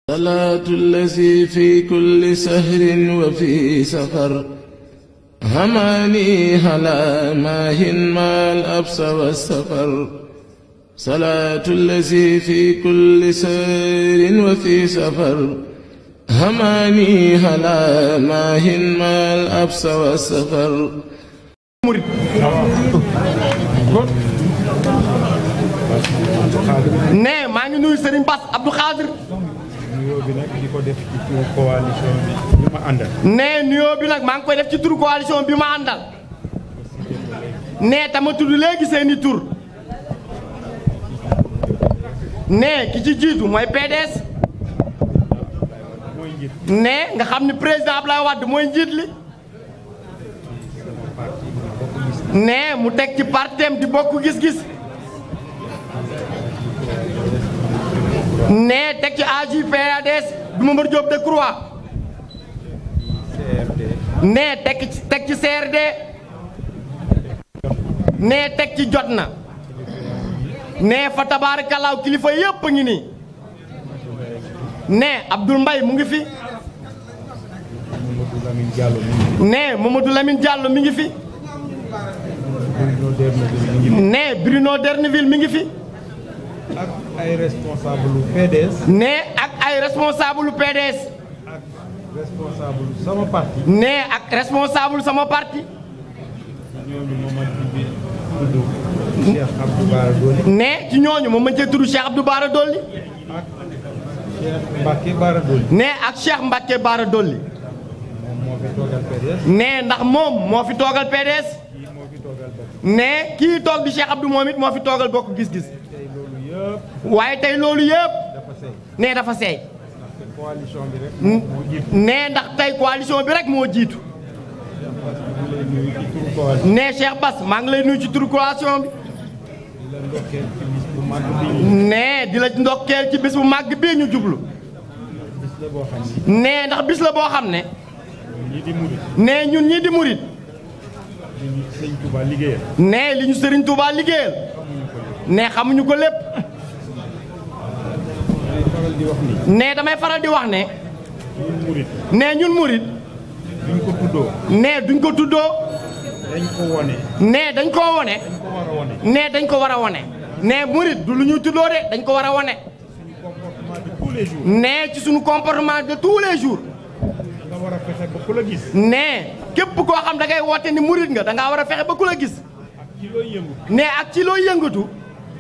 صلاة الذي في كل سهر وفي سفر هماني هلا ماهن ما الأبس والسفر صلاة الذي في كل سهر وفي سفر هماني هلا ماهن ما الأبس والسفر ne maa ngi nuyu Serigne Bass Abdou Khadir. nuyoo bi nag di ko def ci turu coalition bi ma àndal. ne nuyoo bi nag maa ngi koy def ci turu coalition bi ma àndal. ne tama tudd léegi seeni tur. ne ki ci jiitu mooy PDS. ne nga xam ni président Abdoulaye Wade mooy njiit li. ne mu teg ci partem di bokk gis-gis. ne teg ci AJ/PADS du Mamadou Diop Decroix. ne teg ci CRD. ne teg ci Jotna. ne fa tabaarakallaahu kilifa yépp a ngi nii. ne Abdoul Mbaye mu ngi fi. ne Mamadou Lamine Diallo mi ngi fi. ne Bruno D'erneville mi ngi fi. ak ay responsable PDS. ne ak ay responsable PDS. ak responsable sama parti. ne ak responsable sama parti. ñooñu moom a tudd Cheikh Abdou Bara Dolly. ne ci ñooñu moom ma cee tudd Cheikh Abdou Bara Dolly. ak Cheikh Mbacké Bara Dolly. ne ak Cheikh Mbacké Bara Dolly. moom moo fi toogal PDS. ne ndax moom moo fi toogal PDS. kii moo fi toogal Bokk. ne kii toog di Cheikh Abdou moom it moo fi toogal Bokk Gis-Gis. tey loolu yëpp. waaye tey loolu yëpp. dafa seey. ne dafa seey. ndax coalition bi rek. moo jiitu. ne ndax tey coalition bi rek moo jiitu. ne Cheikh Bass maa ngi lay nuyu ci turu coalition bi. ne di la ndokkeel ci bis bu màgg bii ñu jublu. ne ndax bis la boo xam ne. ne ñun ñii di murit. ne li ñu Serigne Touba liggéeyal. ne xamuñu ko lépp. ne damay faral di wax ne. ne ñun murit. duñ ko tuddoo. ne duñ ko tuddoo. dañ ko wone. ne dañ koo wone. ne dañ ko war a wone. ne murit du lu ñuy tuddoo de dañ ko war a wone. ne ci suñu comportement de tous les jours. nga war a fexe ba ku la gis. ne képp koo xam da ngay woote ni murit nga da ngaa war a fexe ba ku la gis. ak ci looy yëngu. ne ak ci looy yëngatu.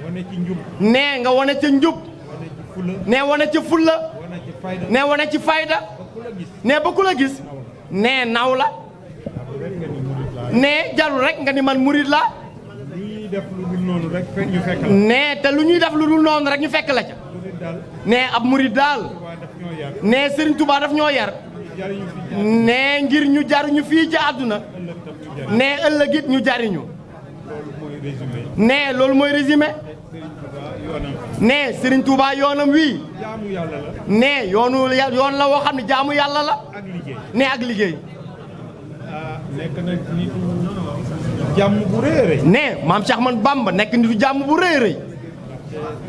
wane ci njub. ne nga wane ca njub. wane ci fulla. ne wane ci fulla. wane ci fayda. ne wane ci fayda. ba ku la gis. ne ba ku la gis. ne naw la. ne jarul rek nga ni man murit la. lu ñuy def lu dul noonu rek fekk ñu fekk la. ne te lu ñuy def lu dul noonu rek ñu fekk la ca. ne ab murit daal. ne Serigne Touba daf ñoo yar. ne ngir ñu jariñu fii ci àdduna. ne ëllëg it ñu jariñu. ne loolu mooy résumé. ne Serigne Touba yoonam wii. ne yoon la woo xam ne jaamu yàlla la. ne ak liggéey. nekk na nitu jàmm bu rëy a rëy. ne maam Cheikh Ahmadou Bamba nekk nitu jàmm bu rëy a rëy.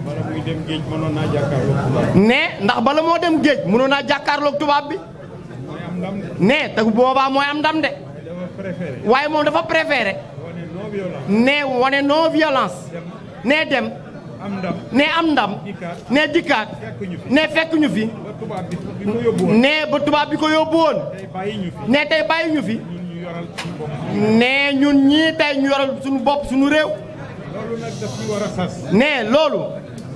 bala muy dem géej mënoon naa jàkkaarloog tubaab. ne ndax bala moo dem géej mënoon naa jàkkaarloog tubaab bi. mooy am ndam de. ne te boobaa mooy am ndam de. dafa préféré. waaye moom dafa préféré. wane non violence. ne wane non violence. ne dem. am ndam. ne am ndam. ne dikkaat. ne fekk ñu fi. ba tubaab bi ko yóbbu woon. ne ba tubaab bi ko yóbbu woon. tey bàyyi ñu fi. ne tey bàyyi ñu fi. ñun ñu yoral suñu bopp. ne ñun ñii tey ñu yoral suñu bopp suñu réew. loolu nag daf ñu war a sas. ne loolu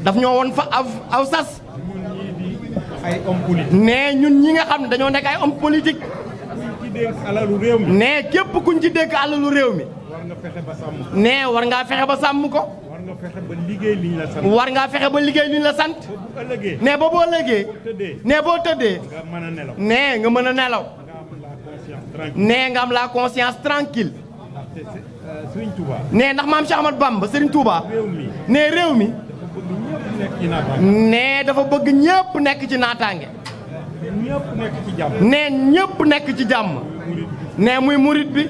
daf ñoo woon fa aw sas. ñun ñii di ay homme politique. ne ñun ñi nga xam ne dañoo nekk ay homme politique. kuñ ci dénk alalu réew mi. ne képp kuñ ci dénk alalu réew mi. war nga fexe ba sàmm ko. ne war ngaa fexe ba sàmm ko. war nga fexe ba liggéey liñ la sant. war ngaa fexe ba liggéey liñ la sant. ba bu ëllëgee. ne ba boo ëllëgee. tëddee. ne boo tëddee. nga mën a nelaw. ne nga mën a nelaw. nga am la conscience tranquille. ne nga am la conscience tranquille. ndaxte Serigne Touba. ne ndax maam Cheikh Ahmadou Bamba Serigne Touba. réew mi. ne réew mi. dafa bëgg ñëpp nekk ci naataange. ne dafa bëgg ñëpp nekk ci naataange. ñëpp nekk ci jàmm. ne ñëpp nekk ci jàmm. ne muy murit bi.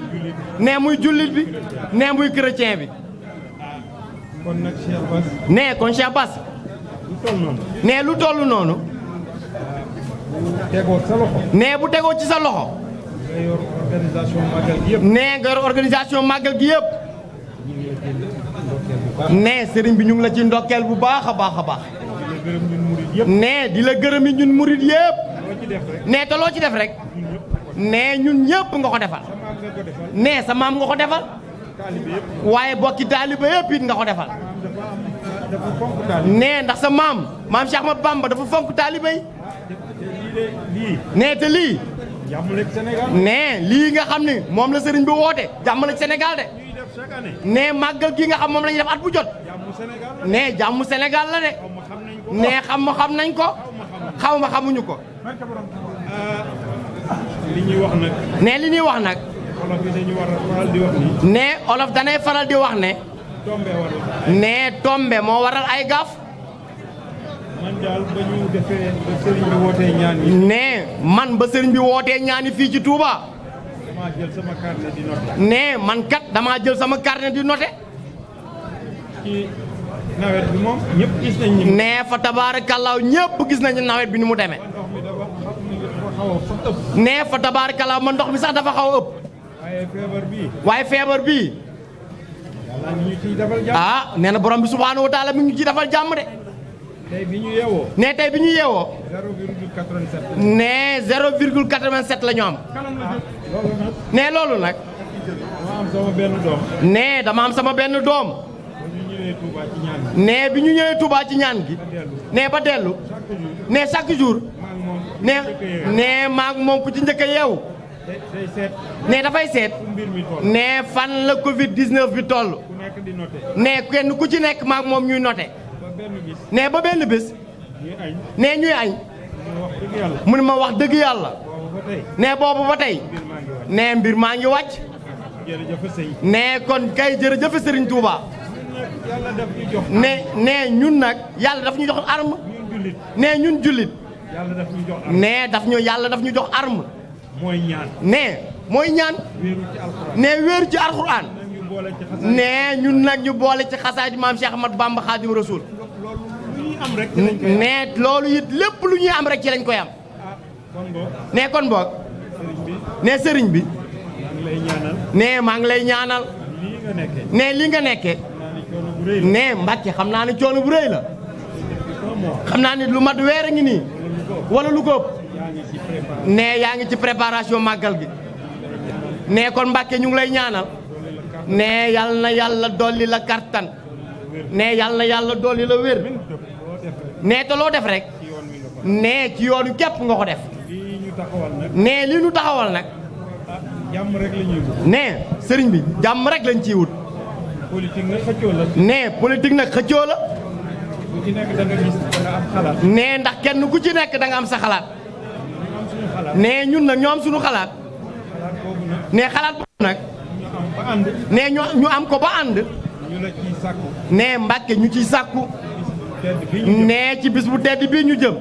ne muy jullit bi. ne muy chrétien bi. kon nag Cheikh Bass. ne kon Cheikh Bass. lu toll noonu. ne lu toll noonu. tegoo sa loxo. nee bu tegoo ci sa loxo. nga yor organisation màggal gi yëpp. nee nga yor organisation màggal gi yëpp. nee sëriñ bi ñu ngi la ci ndokkeel bu baax a baax a baax. nee di la gërëm ñun murid yëpp. nee te loo ci def rek. nee ñun ñëpp nga ko defal. nee sa maam nga ko defal. waaye bokki taaliba yëpp it nga ko defal. nee ndax sa maam Cheikh Ahmadou Bamba dafa fonk taaliba yi. nee te lii. nee lii nga xam ne moom la sëriñ bi woote jàmm la Sénégal de. nee màggal gi nga xam moom la ñuy def at bu jot. nee jàmm Sénégal la de. nee xam nañ ko. xaw ma xamuñu ko. li ñuy wax nag. nee li ñuy wax nag. olof yi dañu war a faral di wax ni. nee olof danay faral di wax ne. tombe waral. nee tombe moo waral ay gaaf. man daal ba ñu defee ba sëriñ bi wootee ñaan yi. nee man ba sëriñ bi wootee ñaan yi fii ci Touba. damaa jël sama carnet di noté. nee man kat damaa jël sama carnet di noté. ci nawet bi moom ñëpp gis nañ ni. nee fa tabaarakallaaw ñëpp gis nañu nawet bi ni mu demee. ndox mi dafa xaw a fa ëpp. nee fa tabaarakallaaw man ndox mi sax dafa xaw a ëpp. waaye feebar bii. yàlla ñu ciy defal jàmm. ah nee na borom bi subhaanahu wa taala mi ngi ciy defal jàmm de. tey bi ñu yeewoo. nee tey bi ñu yeewoo. 0,87. nee 0,87 la ñu am. nee loolu nag. dama am sama benn doom. nee dama am sama benn doom. nee bi ñu ñëwee Touba ci ñaan gi. nee ba dellu. nee chaque jour. nee maag moom ku ci njëkk a yeewu. nee dafay seet. nee fan la Covid 19 bi toll. nee kenn ku ci nekk maag moom ñuy noté. nee ba benn bés. nee ñuy añ. mu ne ma wax dëgg yàlla. nee boobu ba tey. nee mbir maa ngi wàcc. nee kon kay jërëjëf Serigne Touba. nee ñun nag yàlla daf ñu jox arme. nee ñun jullit. nee yàlla daf ñu jox arme. mooy ñaan. nee mooy ñaan. nee wéeru ci alxuraan. nee ñun nag ñu boole ci xasaayid maam Cheikh Ahmadou Bamba Xaadimu Rasuul. nee loolu it lépp lu ñuy am rek ci lañ koy am. nee kon boog. nee sëriñ bi. nee maa ngi lay ñaanal. nee lii nga nekkee. nee Mbàkke xam naa ne coono bu rëy la. xam naa ne lu mat weer a ngi nii. wala lu ko ëpp. nee yaa ngi ci préparation màggal gi. nee kon Mbàkke ñu ngi lay ñaanal. nee yal na yàlla dolli la kartan. nee yal na yàlla dolli la wér. nee te loo def rek. nee ci yoonu képp nga ko def. nee lii ñu taxawal nag. jàmm rek la ñuy wut. nee sëriñ bi jàmm rek lañ ciy wut. politique nag xëccoo la. nee politique nag xëccoo la. ku ci nekk da nga gis da nga am xalaat. nee ndax kenn ku ci nekk da nga am sa xalaat. nee ñun nag ñoo am suñu xalaat. nee xalaat boobu nag. nee ñu am ko ba ànd. ñu la ciy sàkku. nee Mbàkke ñu ciy sàkku. nee ci bis bu tedd bii ñu jëm.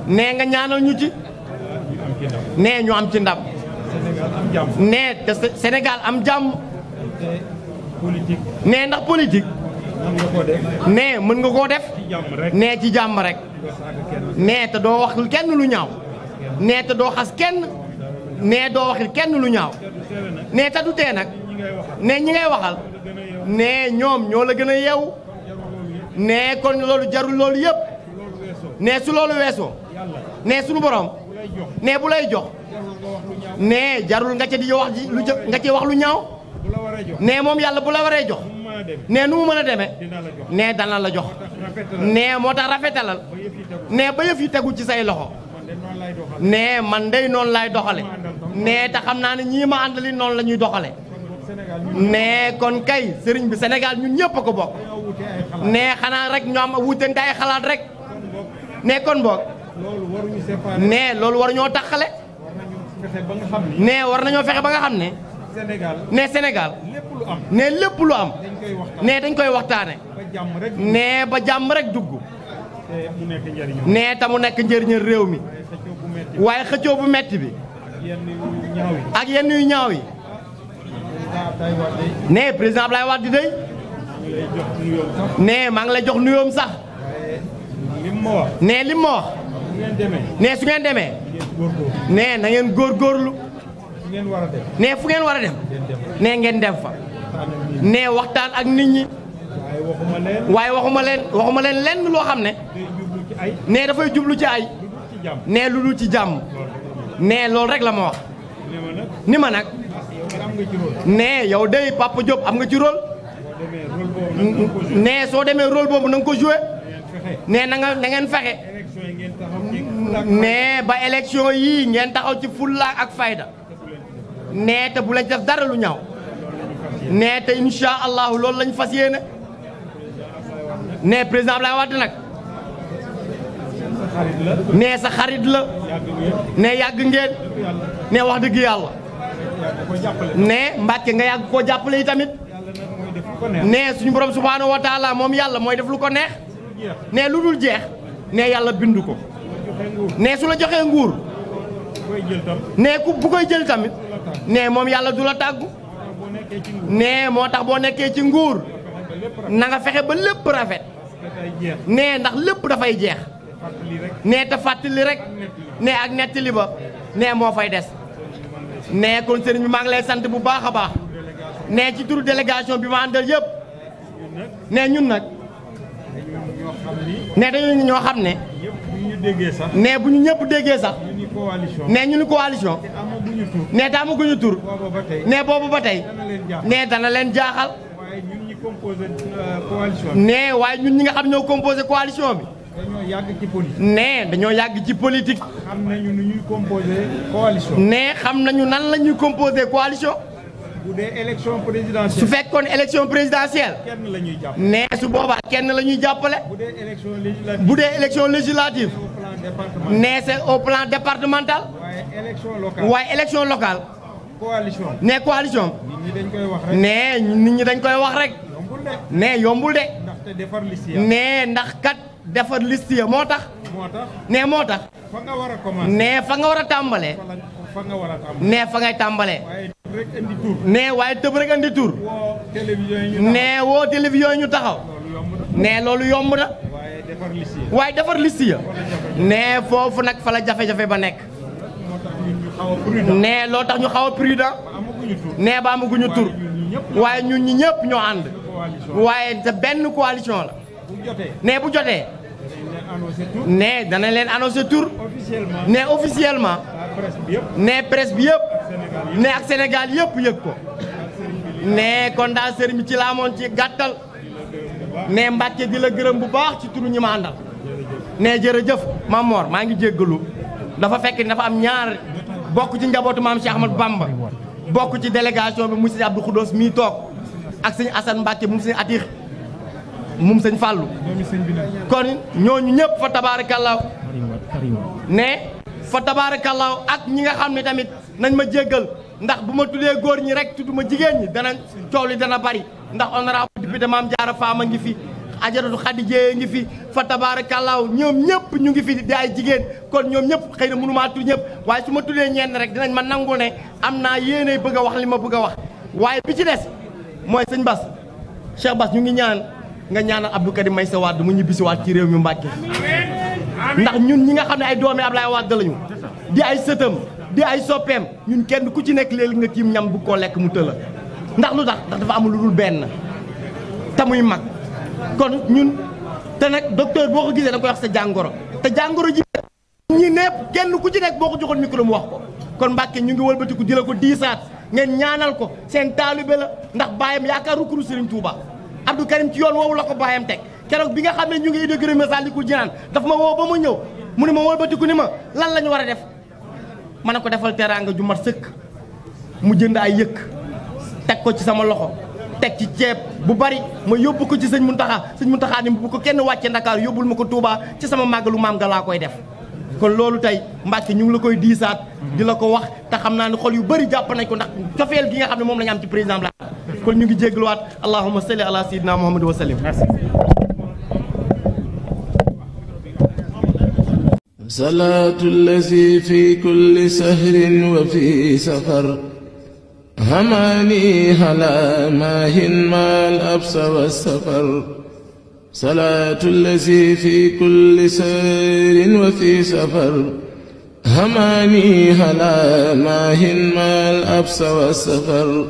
nee nga ñaanal ñu ci. nee ñu am ci ndam. nee te Sénégal am jàmm. nee ndax politique. nee mën nga koo def. nee ci jàmm rek. nee te doo wax kenn lu ñaaw. nee te doo xas kenn. nee doo waxil kenn lu ñaaw. nee te du tee nag. nee ñi ngay waxal. nee ñoom ñoo la gën a yeewu. nee kon loolu jarul loolu yëpp. nee su loolu weesoo. nee sunu borom. nee bu lay jox. nee jarul nga ca di wax ji lu nga ci wax lu ñaaw. nee moom yàlla bu la waree jox. nee nu mu mën a demee. nee dana la jox. nee moo tax rafetalal. nee ba yëf yi tegu ci say loxo. nee man day noonu lay doxale. nee te xam naa ne ñii ma àndali noonu la ñuy doxale. nee kon kay sëriñ bi Sénégal ñun ñëpp a ko bokk. nee xanaa rek ñoo am wuutante ay xalaat rek. nee kon boog. nee loolu waruñoo taxale. nee war nañoo fexe ba nga xam ne. nee Sénégal. nee lépp lu am. nee dañ koy waxtaane. nee ba jàmm rek dugg. nee te mu nekk njëriñal réew mi. waaye xëccoo bu metti bi. ak yenn yu ñaaw yi. nee président Abdoulaye Wade day. nee maa ngi lay jox nuyoom sax. nee lim ma wax. nee su ngeen demee nee na ngeen góorgóorlu nee fu ngeen war a dem nee ngeen dem fa nee waxtaan ak nit ñi waaye waxuma leen lenn loo xam ne nee dafay jublu ci ay nee lu dul ci jàmm nee loolu rek la ma wax ni ma nag nee yow day Papa Diop am nga ci rôle nee soo demee rôle boobu na nga ko joué nee na ngeen fexe nee ba élection yii ngeen taxaw ci fulla ak fayda nee te bu lañ def dara lu ñaaw nee te incha allahu loolu lañ fas yéene nee président Abdoulaye Wade nag nee sa xarit la nee yàgg ngeen nee wax dëgg yàlla nee Mbàkke nga yàgg koo jàppale yi tamit nee suñu borom subhaanahu wa taala moom yàlla mooy def lu ko neex nee lu dul jeex nee yàlla bindu ko nee su la joxee nguur nee ku bu koy jël tamit nee moom yàlla du la tàggu nee moo tax boo nekkee ci nguur na nga fexe ba lépp rafet nee ndax lépp dafay jeex nee te fàttali rek nee ak nettali ba nee moo fay des nee kon sëriñ bi maa ngi lay sant bu baax a baax nee ci turu délégation bi ma àndal yëpp nee ñun nag nee dañu ñoo xam ne nee bu ñu ñëpp déggee sax nee ñu ni coalition nee te amaguñu tur nee boobu ba tey nee dana leen jaaxal nee waaye ñun ñi nga xam ñoo composé coalition bi dañoo yàgg ci politique. nee dañoo yàgg ci politique. xam nañu nu ñuy composé coalition. nee xam nañu nan la ñuy composé coalition. bu dee élection présidentielle. su fekkoon élection présidentielle. kenn la ñuy jàppale. nee su boobaa kenn la ñuy jàppale. bu dee élection législative. bu dee élection législative. nee c'est au plan départemental. waaye élection locale. waaye élection locale. coalition. nee coalition. nit ñi dañ koy wax rek. nee nit ñi dañ koy wax rek. yombul de. nee yombul de. ndaxte defar liste ya. nee ndax kat defar liste ya moo tax. moo tax. nee moo tax. fa nga war a commencé. nee fa nga war a tàmbalee. fa nga war a tàmbalee. nee fa ngay tàmbalee. waaye tëb rek indi tur. nee waaye tëb rek andi tur. woo télévision yi ñu taxaw. nee woo télévision yi ñu taxaw. loolu yomb na. nee loolu yomb na. waaye defar liste ya. waaye defar liste ya. nee foofu nag fa la jafe-jafe ba nekk. moo tax ñun ñu xaw a prudent. nee loo tax ñu xaw a prudent. ba amaguñu tur. nee ba amaguñu tur. waaye ñun ñi ñëpp ñoo ànd. coalition. waaye te benn coalition la. bu jotee. nee bu jotee. dañ leen annoncé tur. nee dana leen annoncé tur. officiellement. nee officiellement. la presse bi yëpp. nee presse bi yëpp. Sénégal yëpp. nee ak Sénégal yëpp yëg ko. nee kon daal sëriñ bi ci laa moon ci gàttal. nee Mbàkke di la gërëm bu baax ci turu ñi ma àndal. nee jërëjëf Mame Mor maa ngi jéggalu dafa fekk ni dafa am ñaar bokk ci njabootu maam Cheikh Ahmadou Bamba bokk ci délégation bi monsieur Abdou Khoudoss mii toog ak sëñ Assane Mbàkke moom sëñ Atir moom sëñ Fallou kon ñooñu ñëpp fa tabaarakallaahu ne fa tabaarakallaahu ak ñi nga xam ne tamit nañ ma jéggal ndax bu ma tuddee góor ñi rek tudduma jigéen ñi dana coow li dana bari ndax honorable député Mame Diarra Fam a ngi fi Ajaratu Khady Dieye ngi fi fa tabaarakallaahu ñoom ñëpp ñu ngi fi di ay jigéen kon ñoom ñëpp xëy na mënu maa tudd ñëpp waaye su ma tuddee ñenn rek dinañ ma nangu ne am naa yéene bëgg a wax li ma bëgg a wax waaye bi ci des mooy sëñ Bass Cheikh Bass ñu ngi ñaan nga ñaanal Abdou Karim Meïssa Wade mu ñibbisiwaat ci réew mi Mbàkke ndax ñun ñi nga xam ne ay doomi Ablaye Wade lañu di ay sëtam di ay soppeem ñun kenn ku ci nekk léegi nga tiim ñam bu ko lekk mu tëla ndax lu tax ndax dafa amul lu dul benn te muy mag kon ñun te nag docteur boo ko gisee da koy wax sa jàngoro te jàngoro ji ñi nepp kenn ku ci nekk boo ko joxoon micro mu wax ko kon Mbàkke ñu ngi wëlbatiku di la ko diisaat ngeen ñaanal ko seen taalibe la ndax baayam yaakaar rukkuru Serigne Touba Abdou Karim ci yoon woowu la ko baayam teg keroog bi nga xam ne ñu ngi inauguré Massalikul Jinaan daf ma woo ba ma ñëw mu ne ma wëlbatiku ni ma lan la ñu war a def ma ne ko defal teraanga ju mat sëkk mu jënd ay yëkk teg ko ci sama loxo teg ci ceeb bu bari ma yóbbu ko ci sëñ Muntaxa ni bu ko kenn wàcce Ndakaar yóbbul ma ko Touba ci sama màggalu maam ga laa koy def kon loolu tey Mbàkke ñu ngi la koy diisaat di la ko wax te xam naa ne xol yu bëri jàpp nañ ko ndax cofeel gi nga xam ne moom la ñu am ci président la kon ñu ngi jégaluwaat allahumma salli ala sayyidina muhammad wa sallim. salaatu allazi fi kulli sahrin wa fi safar hamani hala maahin maal absa wa safar صلاة الذي في كل سير وفي سفر هماني هلا ماهن ما الأبس والسفر